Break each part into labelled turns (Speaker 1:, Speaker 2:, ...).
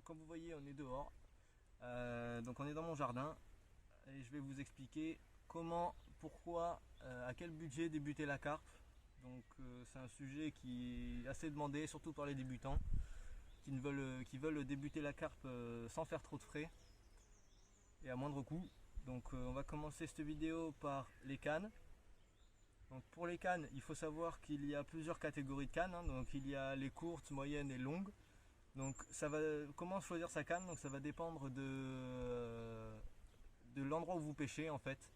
Speaker 1: comme vous voyez, on est dehors. Donc on est dans mon jardin et je vais vous expliquer comment, pourquoi, à quel budget débuter la carpe. Donc c'est un sujet qui est assez demandé, surtout par les débutants qui veulent débuter la carpe sans faire trop de frais et à moindre coût. Donc on va commencer cette vidéo par les cannes. Donc pour les cannes, il faut savoir qu'il y a plusieurs catégories de cannes, hein. Donc il y a les courtes, moyennes et longues. Donc comment choisir sa canne? Donc ça va dépendre de l'endroit où vous pêchez en fait.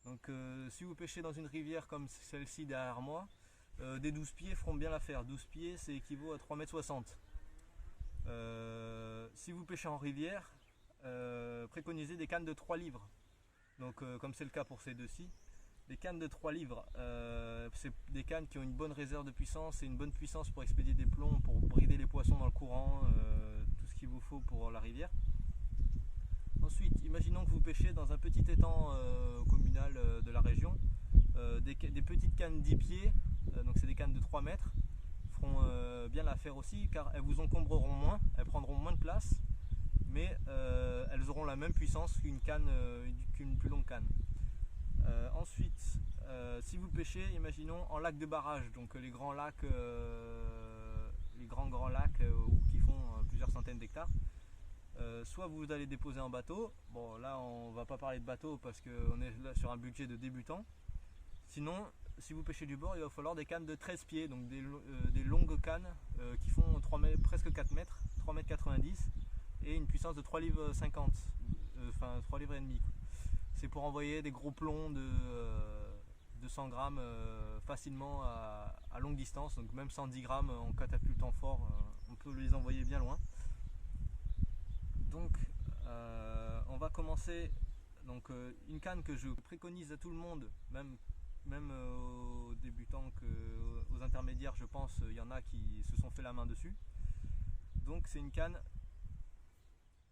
Speaker 1: Donc si vous pêchez dans une rivière comme celle-ci derrière moi, des 12 pieds feront bien l'affaire. 12 pieds, c'est équivaut à 3,60 m. Si vous pêchez en rivière, préconisez des cannes de 3 livres. Donc comme c'est le cas pour ces deux-ci. Les cannes de 3 livres, c'est des cannes qui ont une bonne réserve de puissance et une bonne puissance pour expédier des plombs, pour brider les poissons dans le courant, tout ce qu'il vous faut pour la rivière. Ensuite, imaginons que vous pêchez dans un petit étang communal de la région. Des petites cannes 10 pieds, donc c'est des cannes de 3 mètres, feront bien l'affaire aussi car elles vous encombreront moins, elles prendront moins de place, mais elles auront la même puissance qu'une plus longue canne. Ensuite, si vous pêchez, imaginons en lac de barrage, donc les grands lacs, les grands lacs qui font plusieurs centaines d'hectares, soit vous allez déposer en bateau. Bon, là on va pas parler de bateau parce qu'on est là sur un budget de débutant. Sinon, si vous pêchez du bord, il va falloir des cannes de 13 pieds, donc des longues cannes qui font presque 4 mètres, 3,90 m et une puissance de 3,50 livres, enfin 3,5 livres. C'est pour envoyer des gros plombs de 200 grammes facilement à longue distance, donc même 110 grammes en catapultant fort, on peut les envoyer bien loin. Donc on va commencer. Donc une canne que je préconise à tout le monde, même aux débutants qu'aux intermédiaires, je pense, il y en a qui se sont fait la main dessus. Donc c'est une canne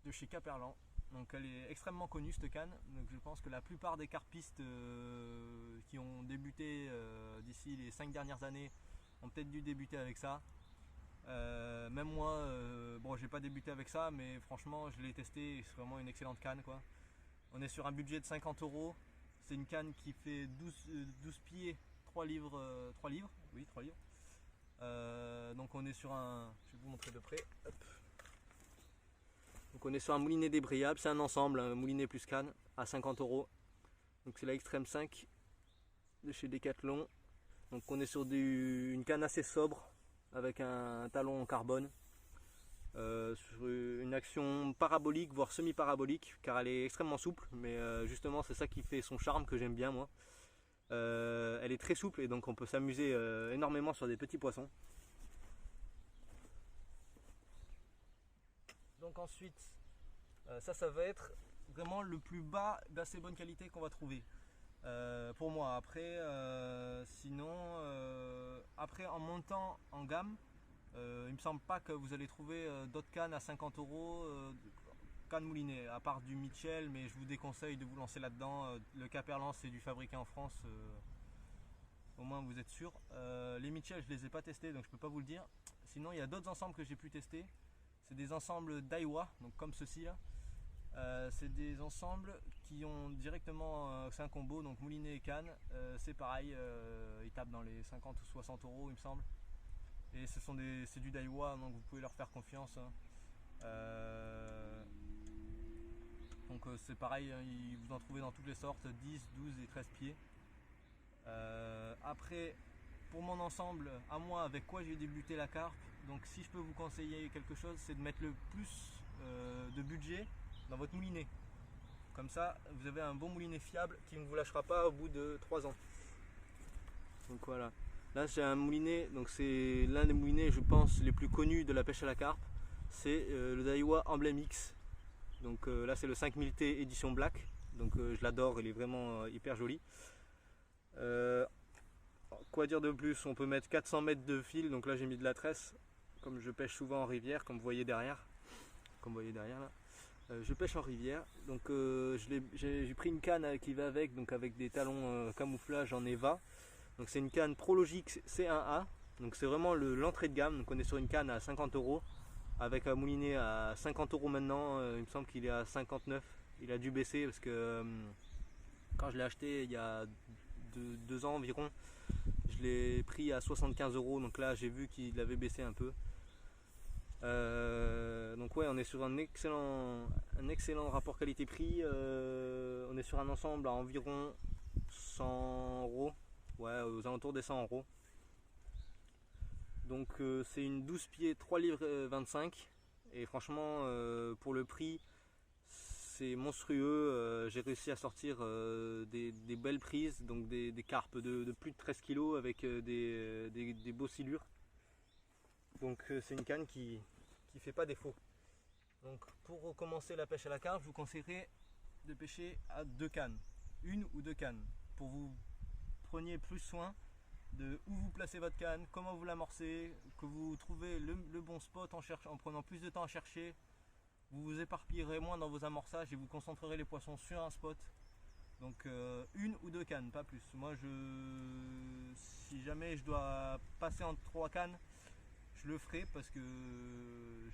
Speaker 1: de chez Caperlan. Donc elle est extrêmement connue cette canne, donc je pense que la plupart des carpistes qui ont débuté d'ici les 5 dernières années ont peut-être dû débuter avec ça. Même moi, bon j'ai pas débuté avec ça, mais franchement je l'ai testé et c'est vraiment une excellente canne quoi. On est sur un budget de 50 €, c'est une canne qui fait 12 pieds, 3 livres, 3 livres, oui 3 livres. Donc on est sur un, je vais vous montrer de près. Hop. Donc on est sur un moulinet débrayable, c'est un ensemble, un moulinet plus canne à 50 €. Donc c'est la Extreme 5 de chez Decathlon. Donc on est sur une canne assez sobre avec un talon en carbone. Sur une action parabolique, voire semi-parabolique, car elle est extrêmement souple, mais justement c'est ça qui fait son charme que j'aime bien moi. Elle est très souple et donc on peut s'amuser énormément sur des petits poissons. Donc ensuite, ça va être vraiment le plus bas d'assez bonne qualité qu'on va trouver. Pour moi, après, après en montant en gamme, il me semble pas que vous allez trouver d'autres cannes à 50 €, cannes moulinées, à part du Mitchell, mais je vous déconseille de vous lancer là-dedans. Le Caperlan, c'est du fabriqué en France, au moins vous êtes sûr. Les Mitchell, je les ai pas testés, donc je peux pas vous le dire. Sinon, il y a d'autres ensembles que j'ai pu tester. C'est des ensembles Daiwa, donc comme ceci là. C'est des ensembles qui ont directement, c'est un combo, donc moulinet et canne. C'est pareil, ils tapent dans les 50 ou 60 € il me semble. Et c'est du Daiwa, donc vous pouvez leur faire confiance. Donc c'est pareil, hein, vous en trouvez dans toutes les sortes, 10, 12 et 13 pieds. Après, pour mon ensemble, à moi, avec quoi j'ai débuté la carpe, donc si je peux vous conseiller quelque chose, c'est de mettre le plus de budget dans votre moulinet. Comme ça, vous avez un bon moulinet fiable qui ne vous lâchera pas au bout de 3 ans. Donc voilà. Là, j'ai un moulinet, donc c'est l'un des moulinets, je pense, les plus connus de la pêche à la carpe. C'est le Daiwa Emblem X. Donc là, c'est le 5000T édition black. Donc je l'adore, il est vraiment hyper joli. Quoi dire de plus? On peut mettre 400 mètres de fil, donc là j'ai mis de la tresse, comme je pêche souvent en rivière, comme vous voyez derrière. Là. Je pêche en rivière, donc j'ai pris une canne qui va avec, donc avec des talons camouflage en Eva. Donc c'est une canne Prologic C1A, donc c'est vraiment l'entrée de gamme. Donc on est sur une canne à 50 €. avec un moulinet à 50 € maintenant. Il me semble qu'il est à 59. Il a dû baisser parce que quand je l'ai acheté il y a 2 ans environ, je l'ai pris à 75 €. Donc là j'ai vu qu'il avait baissé un peu. Donc ouais, on est sur un excellent rapport qualité-prix. On est sur un ensemble à environ 100 €. Ouais, aux alentours des 100 €. Donc c'est une 12 pieds 3 livres 25. Et franchement pour le prix c'est monstrueux. J'ai réussi à sortir des belles prises, donc des carpes de plus de 13 kg avec des beaux silures. Donc c'est une canne qui fait pas défaut. Donc pour commencer la pêche à la carpe, je vous conseillerais de pêcher à 2 cannes, une ou 2 cannes, pour vous preniez plus soin de où vous placez votre canne, comment vous l'amorcez, que vous trouvez le bon spot en prenant plus de temps à chercher. Vous vous éparpillerez moins dans vos amorçages et vous concentrerez les poissons sur un spot. Donc une ou 2 cannes, pas plus. Moi si jamais je dois passer en 3 cannes, je le ferai parce que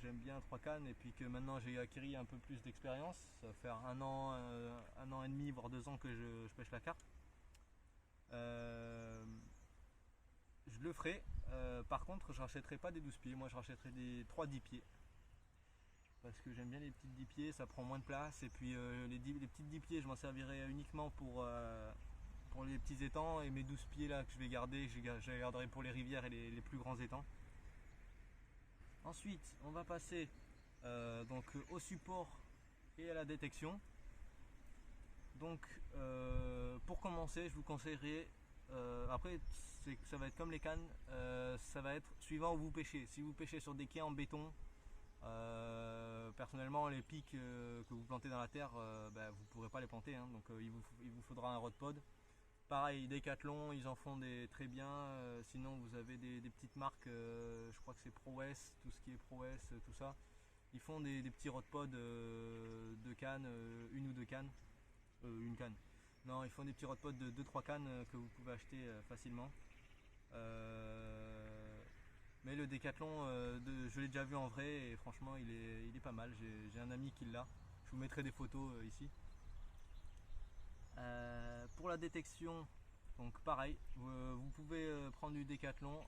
Speaker 1: j'aime bien 3 cannes et puis que maintenant j'ai acquis un peu plus d'expérience. Ça va faire un an et demi, voire 2 ans que je pêche la carpe. Je le ferai. Par contre, je rachèterai pas des 12 pieds, moi je rachèterai des 3-10 pieds. Parce que j'aime bien les petites 10 pieds, ça prend moins de place. Et puis les petites 10 pieds, je m'en servirai uniquement pour les petits étangs. Et mes 12 pieds là que je vais garder, je les garderai pour les rivières et les plus grands étangs. Ensuite, on va passer donc au support et à la détection. Donc pour commencer, je vous conseillerais, après ça va être comme les cannes, ça va être suivant où vous pêchez. Si vous pêchez sur des quais en béton, personnellement les pics que vous plantez dans la terre, vous ne pourrez pas les planter, hein, donc il vous faudra un rod pod. Pareil, Decathlon, ils en font des très bien. Sinon vous avez des petites marques, je crois que c'est ProS, tout ce qui est ProS, tout ça. Ils font des petits rod pods de cannes, une ou 2 cannes. Une canne. Non, ils font des petits rod pods de 2-3 cannes que vous pouvez acheter facilement. Mais le Decathlon, je l'ai déjà vu en vrai et franchement il est pas mal. J'ai un ami qui l'a. Je vous mettrai des photos ici. Pour la détection, donc pareil, vous pouvez prendre du Decathlon.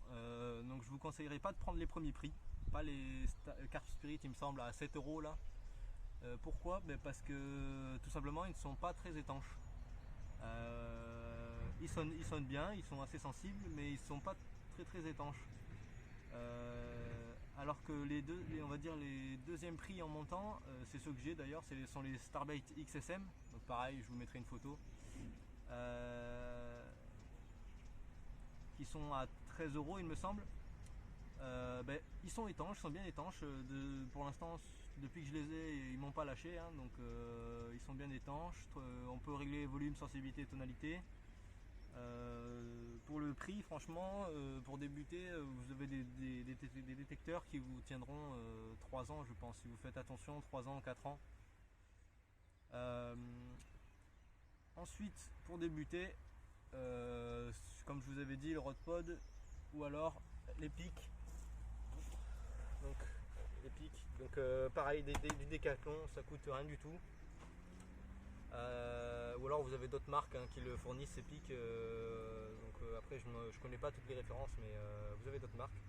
Speaker 1: Donc je vous conseillerais pas de prendre les premiers prix, pas les Carp Spirit, il me semble à 7 € là. Pourquoi? Parce que tout simplement ils ne sont pas très étanches. Ils sonnent bien, ils sont assez sensibles, mais ils ne sont pas très étanches. Alors que on va dire les deuxièmes prix en montant, c'est ceux que j'ai d'ailleurs, ce sont les Starbait XSM. Donc pareil, je vous mettrai une photo. Qui sont à 13 € il me semble. Ils sont étanches, ils sont bien étanches. Pour l'instant, depuis que je les ai, ils m'ont pas lâché, hein, donc ils sont bien étanches. On peut régler volume, sensibilité, tonalité. Pour le prix, franchement, pour débuter, vous avez des détecteurs qui vous tiendront 3 ans, je pense, si vous faites attention, 3 ans, 4 ans. Ensuite, pour débuter, comme je vous avais dit, le rod pod ou alors les pics. Donc, les pics. Donc, pareil, du Decathlon, ça coûte rien du tout. Ou alors vous avez d'autres marques qui le fournissent ces pics. Après, je connais pas toutes les références, mais vous avez d'autres marques.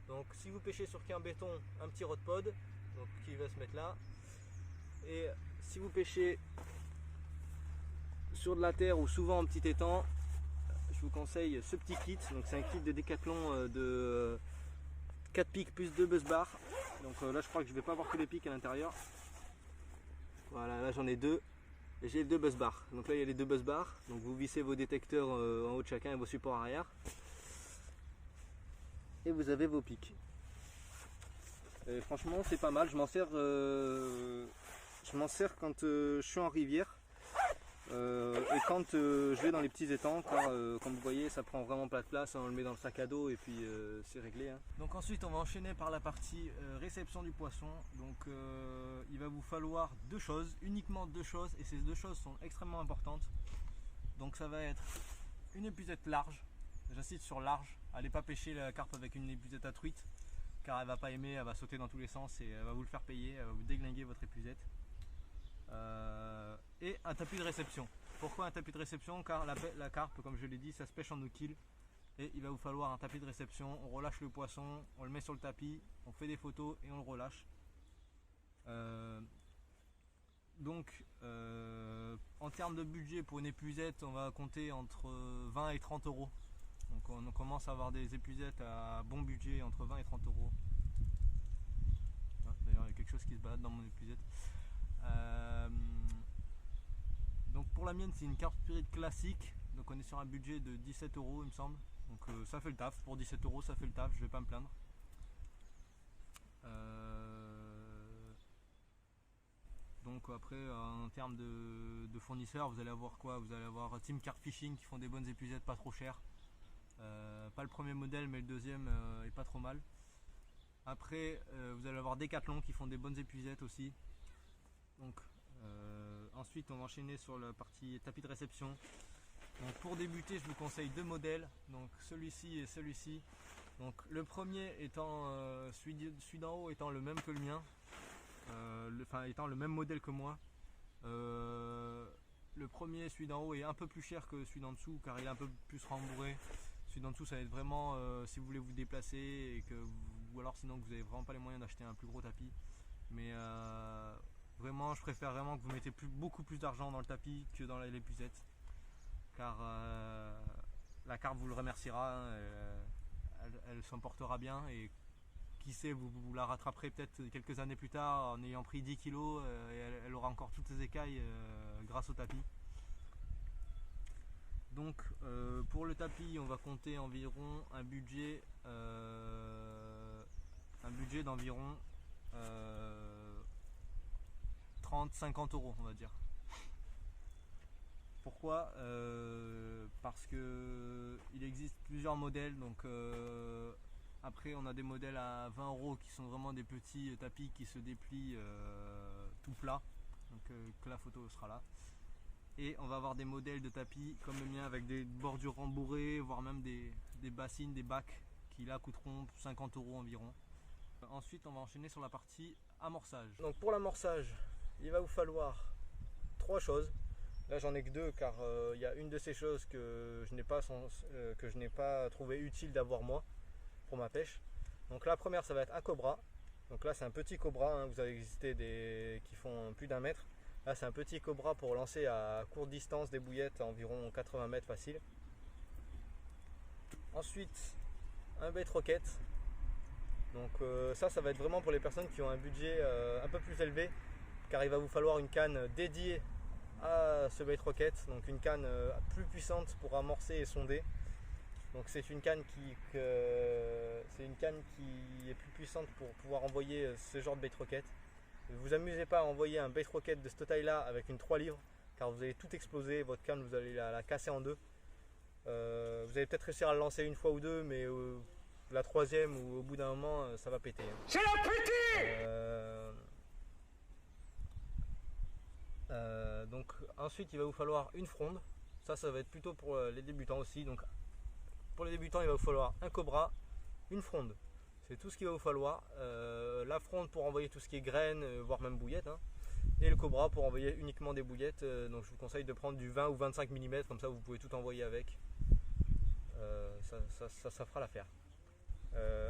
Speaker 1: Donc, si vous pêchez sur quai en béton, un petit rod pod, donc qui va se mettre là. Et si vous pêchez sur de la terre ou souvent en petit étang, je vous conseille ce petit kit. Donc c'est un kit de Decathlon de 4 pics plus 2 buzz bars. Donc là je crois que je vais pas avoir que les pics à l'intérieur. Voilà, là j'en ai 2 et j'ai 2 buzz bars. Donc là il y a les 2 buzz bars. Donc vous vissez vos détecteurs en haut de chacun et vos supports arrière. Et vous avez vos pics. Et franchement c'est pas mal, je m'en sers quand je suis en rivière. Et quand je vais dans les petits étangs, comme vous voyez, ça prend vraiment pas de place, on le met dans le sac à dos et puis c'est réglé. Hein. Donc ensuite on va enchaîner par la partie réception du poisson. Donc il va vous falloir 2 choses, uniquement 2 choses, et ces 2 choses sont extrêmement importantes. Donc ça va être une épuisette large, j'insiste sur large, allez pas pêcher la carpe avec une épuisette à truite, car elle va pas aimer, elle va sauter dans tous les sens et elle va vous le faire payer, elle va vous déglinguer votre épuisette. Et un tapis de réception. Pourquoi un tapis de réception? Car la carpe, comme je l'ai dit, ça se pêche en no-kill. Et il va vous falloir un tapis de réception. On relâche le poisson, on le met sur le tapis, on fait des photos et on le relâche. En termes de budget pour une épuisette, on va compter entre 20 et 30 euros. Donc on commence à avoir des épuisettes à bon budget entre 20 et 30 euros. D'ailleurs il y a quelque chose qui se balade dans mon épuisette. Donc pour la mienne c'est une Carp Spirit classique. Donc on est sur un budget de 17 euros il me semble. Donc ça fait le taf, pour 17 euros ça fait le taf, je vais pas me plaindre. Donc après en termes de fournisseurs, vous allez avoir quoi? Vous allez avoir Team Carp Fishing qui font des bonnes épuisettes pas trop chères. Pas le premier modèle mais le deuxième est pas trop mal. Après vous allez avoir Decathlon qui font des bonnes épuisettes aussi. Donc ensuite on va enchaîner sur la partie tapis de réception. Donc pour débuter je vous conseille deux modèles, donc celui-ci et celui-ci. Donc le premier étant celui d'en haut étant le même que le mien, étant le même modèle que moi. Le premier, celui d'en haut, est un peu plus cher que celui d'en dessous car il est un peu plus rembourré. Celui d'en dessous ça va être vraiment si vous voulez vous déplacer et ou alors sinon que vous n'avez vraiment pas les moyens d'acheter un plus gros tapis. Mais vraiment je préfère vraiment que vous mettez beaucoup plus d'argent dans le tapis que dans l'épuisette. Car la carpe vous le remerciera, hein, elle s'en portera bien et qui sait, vous la rattraperez peut-être quelques années plus tard en ayant pris 10 kg et elle aura encore toutes ses écailles grâce au tapis. Donc pour le tapis on va compter environ un budget d'environ 30-50 euros on va dire. Pourquoi? Parce que il existe plusieurs modèles. Donc après on a des modèles à 20 euros qui sont vraiment des petits tapis qui se déplient tout plat. Donc que la photo sera là. Et on va avoir des modèles de tapis comme le mien avec des bordures rembourrées, voire même des bassines, des bacs qui là coûteront 50 euros environ. Ensuite on va enchaîner sur la partie amorçage. Donc pour l'amorçage il va vous falloir trois choses. Là j'en ai que deux car il y a une de ces choses que je n'ai pas trouvé utile d'avoir moi pour ma pêche. Donc la première ça va être un cobra. Donc là c'est un petit cobra, hein. Vous avez existé qui font plus d'1 mètre. Là c'est un petit cobra pour lancer à courte distance des bouillettes à environ 80 mètres facile. Ensuite un bait rocket. Donc ça va être vraiment pour les personnes qui ont un budget un peu plus élevé car il va vous falloir une canne dédiée à ce bait rocket, donc une canne plus puissante pour amorcer et sonder. Donc c'est une canne qui est plus puissante pour pouvoir envoyer ce genre de bait rocket. Ne vous amusez pas à envoyer un bait rocket de cette taille là avec une 3 livres car vous allez tout exploser, votre canne vous allez la casser en deux. Vous allez peut-être réussir à le lancer une fois ou deux mais la troisième ou au bout d'un moment ça va péter.
Speaker 2: C'est la péter.
Speaker 1: Donc ensuite il va vous falloir une fronde. Ça va être plutôt pour les débutants aussi. Donc pour les débutants il va vous falloir un cobra, une fronde. C'est tout ce qu'il va vous falloir. La fronde pour envoyer tout ce qui est graines, voire même bouillettes, hein. Et le cobra pour envoyer uniquement des bouillettes. Donc je vous conseille de prendre du 20 ou 25 mm, comme ça vous pouvez tout envoyer avec. Ça fera l'affaire.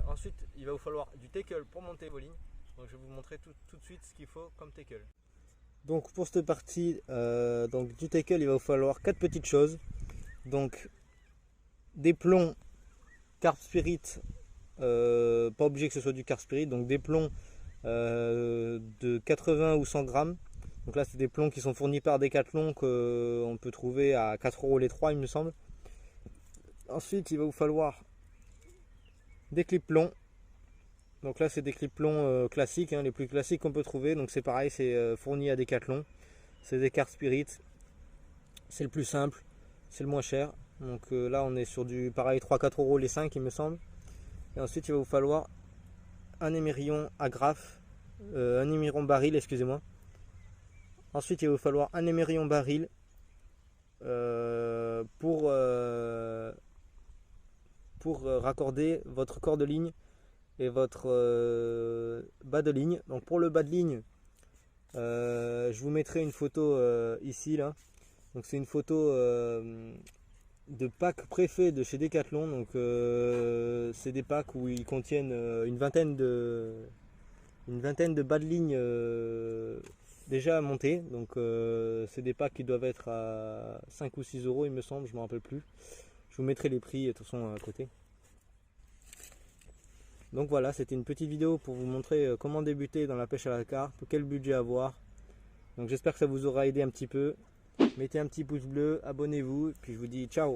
Speaker 1: Ensuite il va vous falloir du tackle pour monter vos lignes. Donc je vais vous montrer tout de suite ce qu'il faut comme tackle. Donc pour cette partie du tackle il va vous falloir 4 petites choses. Donc des plombs Carp Spirit, pas obligé que ce soit du Carp Spirit, donc des plombs de 80 ou 100 grammes. Donc là c'est des plombs qui sont fournis par Decathlon qu'on peut trouver à 4 euros les 3 il me semble. Ensuite il va vous falloir des clips plombs. Donc là c'est des clips plombs classiques, hein, les plus classiques qu'on peut trouver. Donc c'est pareil, c'est fourni à Decathlon. C'est des Carp Spirit. C'est le plus simple, c'est le moins cher. Donc là on est sur du pareil 3-4 euros les 5 il me semble. Et ensuite il va vous falloir un émerillon agrafe, un émerillon baril excusez-moi. Ensuite il va vous falloir un émerillon baril pour raccorder votre corps de ligne et votre bas de ligne. Donc pour le bas de ligne, je vous mettrai une photo ici là. Donc c'est une photo de pack préfet de chez Decathlon. Donc c'est des packs où ils contiennent une vingtaine de bas de ligne déjà montés. Donc c'est des packs qui doivent être à 5 ou 6 euros il me semble, je ne me rappelle plus. Je vous mettrai les prix de toute façon à côté. Donc voilà, c'était une petite vidéo pour vous montrer comment débuter dans la pêche à la carpe, quel budget avoir. Donc j'espère que ça vous aura aidé un petit peu. Mettez un petit pouce bleu, abonnez-vous, puis je vous dis ciao.